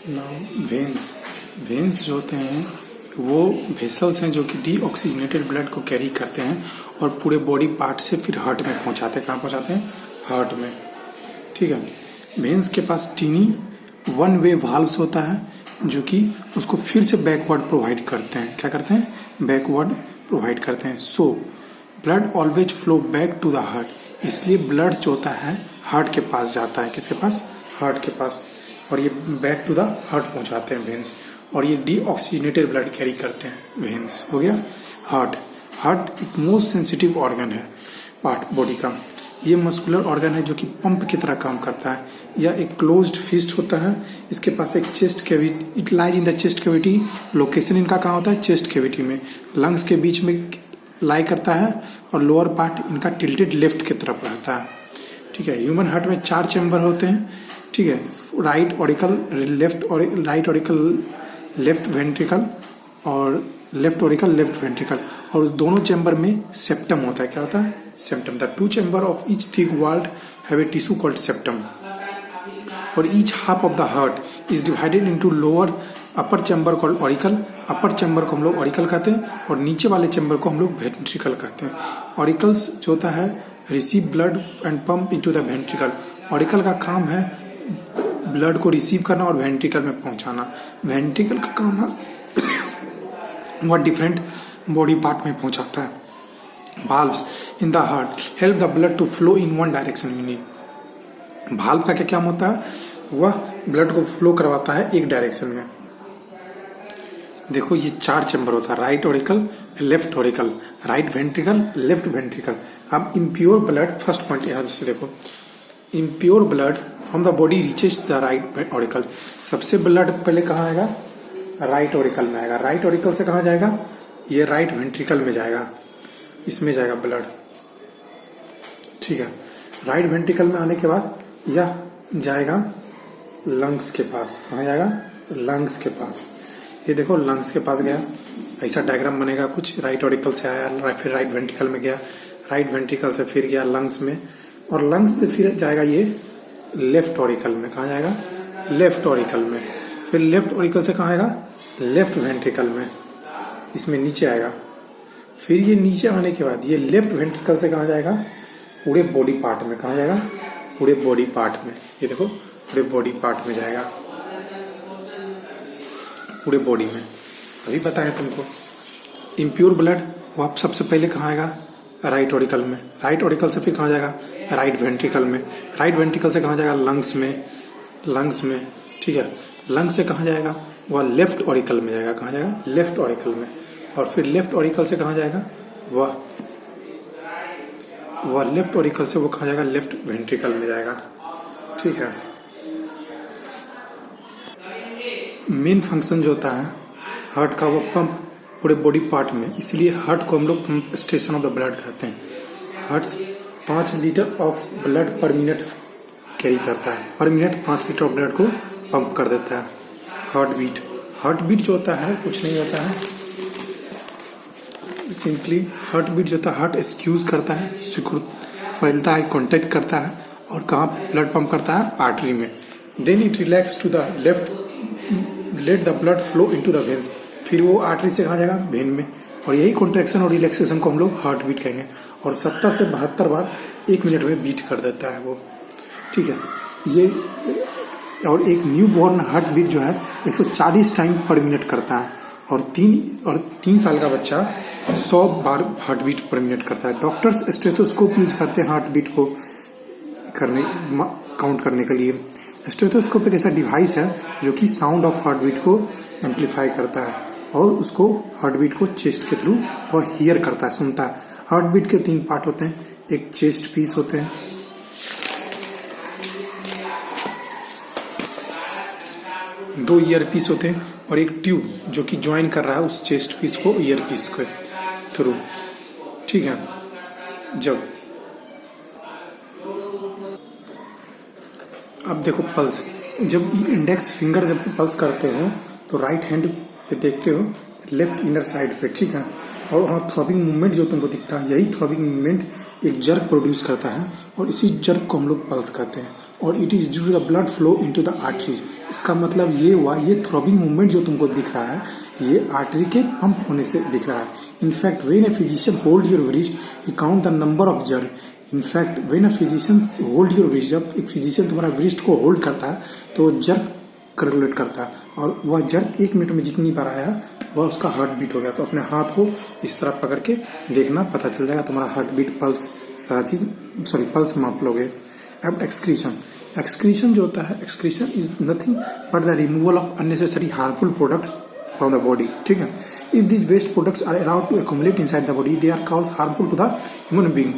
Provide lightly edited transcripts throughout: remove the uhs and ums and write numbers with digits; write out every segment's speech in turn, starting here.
Now veins veins जो होते हैं वो वेसल्स हैं जो कि डीऑक्सीजनेटेड ब्लड को कैरी करते हैं और पूरे बॉडी पार्ट से फिर हार्ट में पहुंचाते हैं। कहाँ पहुंचाते हैं? हार्ट में। ठीक है। वेन्स के पास टीनी वन वे वाल्व्स होता है जो कि उसको फिर से बैकवर्ड प्रोवाइड करते हैं। क्या करते हैं? बैकवर्ड प्रोवाइड करते हैं। So blood always flow back to the heart. इसलिए ब्लड जो होता है हार्ट के पास जाता है। किसके पास? हार्ट के पास। और ये बैक टू द हार्ट पहुंचाते हैं वेन्स। और ये डीऑक्सीजनेटेड ब्लड कैरी करते हैं वेन्स। हो गया। हार्ट हार्ट एक मोस्ट सेंसिटिव ऑर्गन है पार्ट बॉडी का। ये मस्कुलर ऑर्गन है जो कि पंप की तरह काम करता है। यह एक क्लोज्ड फिस्ट होता है। इसके पास एक chest cavity, it lies in the chest cavity. Location इनका कहाँ होता है? चेस्ट कैविटी में। लंग्स के बीच में लाई करता है और लोअर पार्ट इनका टिल्टेड लेफ्ट की तरफ रहता है। ठीक है। ह्यूमन हार्ट में 4 चैम्बर होते हैं। ठीक है। Right auricle, right auricle, left ventricle और लेफ्ट ऑरिकल, लेफ्ट वेंट्रिकल। और दोनों चैम्बर में सेप्टम होता है। क्या होता है? Septum. The 2 chamber of each thick walled have a tissue called septum. और each half of the heart is divided into lower upper chamber called auricle. Upper chamber को हम लोग ऑरिकल कहते हैं और नीचे वाले चैम्बर को हम लोग वेंट्रिकल कहते हैं। ऑरिकल्स जो होता है receive blood and pump into the ventricle. Auricle का काम है ब्लड को रिसीव करना और वेंट्रिकल में पहुंचाना। वेंट्रिकल का काम है वह डिफरेंट बॉडी पार्ट में पहुंचाता है। valves in the heart help the blood to flow in one direction only। valve का क्या काम होता है? वह ब्लड को फ्लो करवाता है एक डायरेक्शन में। देखो ये 4 चैम्बर होता है। Right auricle, left auricle, right ventricle, left ventricle. अब इम्प्योर ब्लड, फर्स्ट पॉइंट यहाँ से देखो, impure blood from the body reaches the right auricle. सबसे ब्लड पहले कहाँ आएगा? राइट ऑरिकल में आएगा। राइट ऑरिकल से कहाँ जाएगा? ये राइट वेंट्रिकल में जाएगा। इसमें जाएगा ब्लड। ठीक है। राइट वेंट्रिकल में आने के बाद यह जाएगा लंग्स के पास। कहाँ जाएगा? लंग्स के पास। ये देखो लंग्स के पास गया, ऐसा डायग्राम बनेगा कुछ। राइट ऑरिकल से आया, फिर राइट वेंट्रिकल में गया, राइट वेंट्रिकल से फिर गया लंग्स में, और लंग्स से फिर जाएगा ये लेफ्ट ऑरिकल में। कहाँ जाएगा? लेफ्ट ऑरिकल में। फिर लेफ्ट ऑरिकल से कहाँ आएगा? लेफ्ट वेंट्रिकल में। इसमें नीचे आएगा। फिर ये नीचे आने के बाद ये लेफ्ट वेंट्रिकल से कहाँ जाएगा? पूरे बॉडी पार्ट में। कहाँ जाएगा? पूरे बॉडी पार्ट में। ये देखो पूरे बॉडी पार्ट में जाएगा, पूरे बॉडी में। अभी बताया तुमको। इम्प्योर ब्लड वो सबसे पहले कहाँ आएगा? राइट ऑरिकल में। राइट ऑरिकल से फिर कहाँ जाएगा? राइट वेंट्रिकल में। राइट वेंट्रिकल से कहाँ जाएगा? लंग्स में। लंग्स में। ठीक है। लंग्स से कहाँ जाएगा? वह लेफ्ट ऑरिकल में जाएगा। कहाँ जाएगा? लेफ्ट ऑरिकल में। और फिर लेफ्ट ऑरिकल से कहाँ जाएगा? वह लेफ्ट ऑरिकल से वो कहाँ जाएगा? लेफ्ट वेंट्रिकल में जाएगा। ठीक है। मेन फंक्शन जो होता है हार्ट का, वो पंप पूरे बॉडी पार्ट में। इसलिए हार्ट को हम लोग pump station of the blood कहते हैं। हार्ट 5 लीटर ऑफ ब्लड पर मिनट कैरी करता है। पर मिनट 5 लीटर ऑफ ब्लड को पंप कर देता है। हार्ट बीट, हार्ट बीट जो होता है कुछ नहीं होता है, सिंपली हार्ट बीट जो होता है, हार्ट एक्सक्यूज करता है, सिकुड़ फैलता है, कॉन्टेक्ट करता है, और कहाँ ब्लड पंप करता है? आर्टरी में। Then it relax to the left, let the blood flow into the veins. फिर वो आर्टरी से कहाँ जाएगा? वेन में। और यही कॉन्ट्रैक्शन और रिलैक्सेशन को हम लोग हार्ट बीट कहेंगे। और 70 से 72 बार 1 मिनट में बीट कर देता है वो। ठीक है। ये और एक न्यू बॉर्न हार्ट बीट जो है 140 टाइम पर मिनट करता है। और 3 साल का बच्चा 100 बार हार्ट बीट पर मिनट करता है। डॉक्टर्स स्टेथोस्कोप यूज करते हैं हार्ट बीट को काउंट करने के लिए। स्टेथोस्कोप एक ऐसा डिवाइस है जो कि साउंड ऑफ हार्ट बीट को एम्पलीफाई करता है और उसको हार्ट बीट को चेस्ट के थ्रू वह हियर करता है, सुनता है। हार्ट बीट के 3 पार्ट होते हैं। एक चेस्ट पीस होते हैं, 2 ईयर पीस होते हैं, और एक ट्यूब जो कि ज्वाइन कर रहा है उस चेस्ट पीस को ईयर पीस के थ्रू। ठीक है। अब देखो पल्स, जब इंडेक्स फिंगर जब पल्स करते हो तो राइट हैंड पे देखते हो लेफ्ट इनर साइड पे। ठीक है। और वहाँ थ्रॉबिंग मूवमेंट जो तुमको दिखता है, यही थ्रॉबिंग मूवमेंट एक जर्क प्रोड्यूस करता है और इसी जर्क को हम लोग पल्स कहते हैं। और it is due to the blood flow into the arteries. इसका मतलब ये हुआ, ये थ्रॉबिंग मूवमेंट जो तुमको दिख रहा है ये आर्टरी के पंप होने से दिख रहा है। In fact when a physician hold your wrist he count the number of jerk. In fact when a physician hold your wrist, जब एक फिजिशियन तुम्हारा रिस्ट को होल्ड करता है तो जर्क कैलकुलेट करता है और वह जर्क 1 मिनट में जितनी बार आया वह उसका हार्ट बीट हो गया। तो अपने हाथ को इस तरह पकड़ के देखना, पता चल जाएगा तुम्हारा हार्ट बीट, पल्स, सारा चीज पल्स माप लोगे। अब एक्सक्रीशन जो होता है, excretion is nothing but the removal of unnecessary harmful products from the body. ठीक है, if these waste products are allowed to accumulate inside the body they are cause harmful to the human being.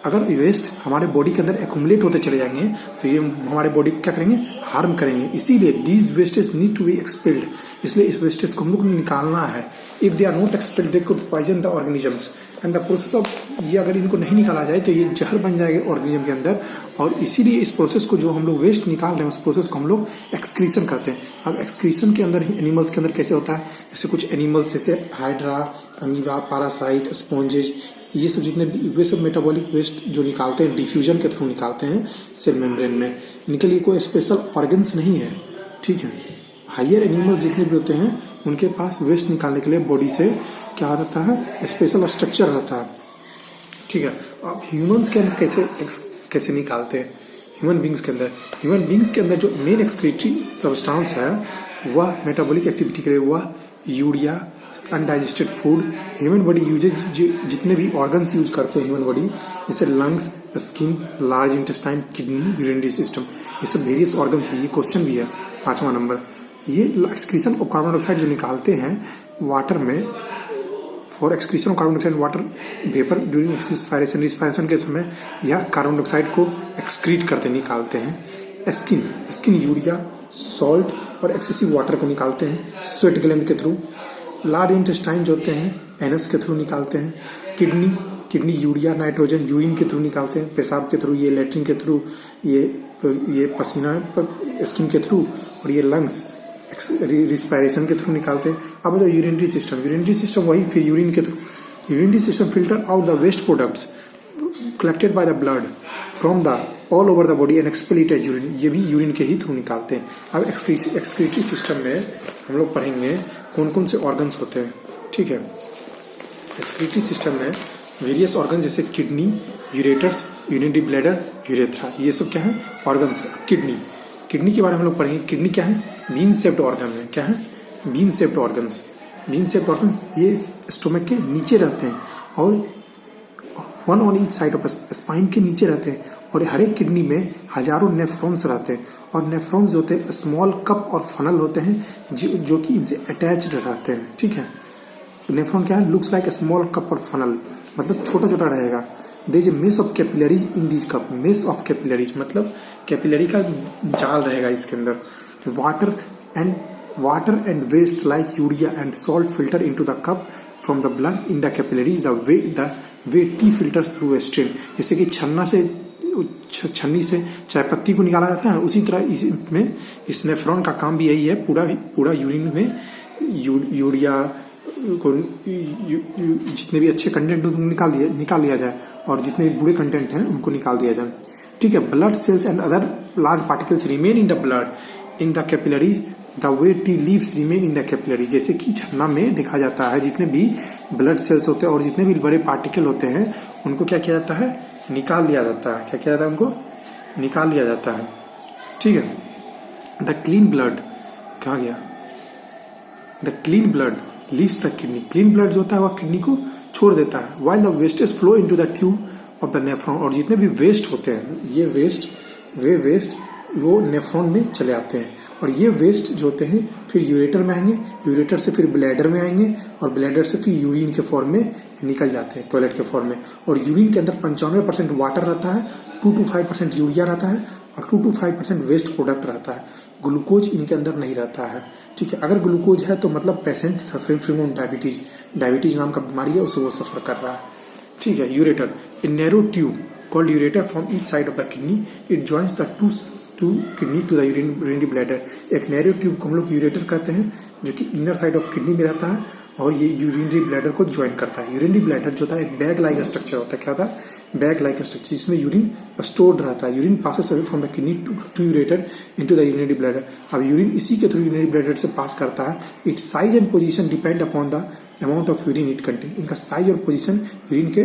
अगर waste हमारे body के अंदर accumulate होते चले जाएंगे तो ये हमारे बॉडी को क्या करेंगे, हार्म करेंगे। इसीलिए these wastage need to be expelled, इसलिए इस वेस्टेज को हम लोग निकालना है। If they are not expelled they could poison the organisms and the process of, ये अगर इनको नहीं निकाला जाए तो ये जहर बन जाएगा ऑर्गेनिज्म के अंदर। और इसीलिए इस प्रोसेस को जो हम लोग वेस्ट निकाल रहे हैं उस प्रोसेस को हम लोग एक्सक्रीशन कहते हैं। अब एक्सक्रीशन के अंदर ही एनिमल्स के अंदर कैसे होता है, जैसे कुछ एनिमल्स जैसे हाइड्रा, अमीबा, पैरासाइट, स्पॉन्जेज, ये सब जितने वे सब मेटाबॉलिक वेस्ट जो निकालते हैं डिफ्यूजन के थ्रू निकालते हैं सेल मेम्ब्रेन में। इनके लिए कोई स्पेशल ऑर्गन्स नहीं है। ठीक है, हायर एनिमल्स जितने भी होते हैं उनके पास वेस्ट निकालने के लिए बॉडी से क्या रहता है, स्पेशल स्ट्रक्चर रहता है। ठीक है, अब ह्यूमंस के अंदर कैसे निकालते हैं, ह्यूमन बींग्स के अंदर जो मेन एक्सक्रीटरी सब्सटेंस है वह मेटाबॉलिक एक्टिविटी के लिए वह urea, undigested food, human body uses जितने भी ऑर्गन्स यूज करते हैं ह्यूमन बॉडी, जैसे lungs, skin, large intestine, kidney, urinary system, ये सब वेरियस ऑर्गन्स है। ये क्वेश्चन भी है 5वां नंबर। ये एक्सक्रीशन ऑफ कार्बन डाइऑक्साइड जो निकालते हैं वाटर में, for excretion of carbon dioxide water vapour during respiration के समय यह कार्बन डाइऑक्साइड को एक्सक्रीट करते निकालते हैं। स्किन यूरिया, सॉल्ट और एक्सेसिव वाटर को निकालते हैं स्वेट ग्लैंड के थ्रू। लार्ज इंटेस्टाइन जो होते हैं एनस के थ्रू निकालते हैं। किडनी यूरिया, नाइट्रोजन यूरिन के थ्रू निकालते हैं, पेशाब के थ्रू, ये लेट्रिन के थ्रू, ये पसीना स्किन के थ्रू, और ये लंग्स रिस्पायरेशन के थ्रू निकालते हैं। अब जो यूरिनरी सिस्टम वही फिर यूरिन के through, urinary system filter out the waste products collected by the blood from the all over the body and expel it as urine, ये भी यूरिन के ही थ्रू निकालते हैं। अब एक्सक्रीटरी सिस्टम में हम लोग पढ़ेंगे कौन कौन से ऑर्गन्स होते हैं। ठीक है, एक्सक्रीटरी सिस्टम में वेरियस ऑर्गन जैसे kidney, ureters, urinary bladder, urethra, ये सब क्या है, ऑर्गन्स है। किडनी के बारे में हम लोग पढ़ेंगे। किडनी क्या है, बीन शेप्ड ऑर्गन है। क्या है, बीन शेप्ड ऑर्गन्स। ये स्टोमक के नीचे रहते हैं और one on each side of spine के नीचे रहते हैं। और हर एक किडनी में हजारों नेफ्रॉन्स रहते हैं और नेफ्रॉन्स होते हैं स्मॉल कप और फनल होते हैं जो कि इनसे अटैच्ड रहते हैं। ठीक है, नेफ्रॉन क्या है, looks like a small cup और फनल, मतलब छोटा छोटा रहेगा। There is a mesh of capillaries in this cup. Mesh of capillaries मतलब कैपिलरी का जाल रहेगा इसके अंदर। Water and waste like urea and salt filter into the cup from the blood in the capillaries the way tea filters through a strain. जैसे कि छन्नी से चाय पत्ती को निकाला जाता है, उसी तरह इसमें इस नेफ्रॉन का काम भी यही है। पूरा यूरिन में यूरिया को जितने भी अच्छे कंटेंट उनको निकाल लिया जाए और जितने भी बुरे कंटेंट हैं उनको निकाल दिया जाए। ठीक है, blood cells and other large particles remain in the blood in the capillary the way tea leaves remain in the capillary. जैसे कि छन्ना में देखा जाता है जितने भी ब्लड सेल्स होते हैं और जितने भी बड़े पार्टिकल होते हैं उनको क्या किया जाता है, निकाल लिया जाता है। क्या किया जाता है, उनको निकाल लिया जाता है। ठीक है, द क्लीन ब्लड कहाँ गया, the clean blood leaves the kidney. Clean blood जो होता है वह किडनी को छोड़ देता है। While the wastage flow into the tube of the nephron. और जितने भी वेस्ट होते हैं ये वेस्ट वो नेफ्रॉन में चले आते हैं और ये वेस्ट जो होते हैं फिर यूरेटर में आएंगे, यूरेटर से फिर ब्लैडर में आएंगे और ब्लैडर से फिर यूरिन के फॉर्म में निकल जाते हैं, टॉयलेट के फॉर्म में। और यूरिन के अंदर 95% वाटर रहता है, 2 to 5% यूरिया रहता है और 2 to 5% वेस्ट प्रोडक्ट रहता है। ग्लूकोज इनके अंदर नहीं रहता है। ठीक है, अगर ग्लूकोज है तो मतलब पेशेंट सफरिंग फ्रॉम डायबिटीज नाम का बीमारी है, उसे वो सफर कर रहा है। ठीक है, ureter, a narrow tube called ureter from each side of the kidney, it joins the two kidney to the urinary bladder. एक नैरो ट्यूब को हम लोग यूरेटर कहते हैं जो कि इनर साइड ऑफ किडनी में रहता है और ये यूरिनरी ब्लैडर को ज्वाइन करता है। यूरिनरी ब्लैडर जो होता है एक बैग लाइक स्ट्रक्चर होता है। क्या होता है? बैग लाइक स्ट्रक्चर, जिसमें यूरिन स्टोर्ड रहता है। Urine passes away from the kidney to ureter into the urinary bladder. अब यूरिन इसी के थ्रू यूरिनरी ब्लैडर से पास करता है। Its size and position depend upon the amount of urine it contain. इनका size और पोजीशन यूरिन के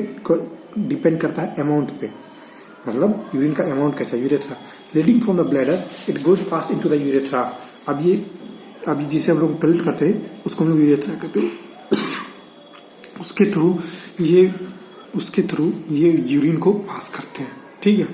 depend करता है अमाउंट पे, मतलब यूरिन का अमाउंट कैसा है। Urethra leading from the bladder it goes pass into the urethra. अब जिसे हम लोग टॉयलेट करते हैं उसको हम लोग यूरेथ्रा कहते हैं। उसके थ्रू ये यूरिन को पास करते हैं। ठीक है।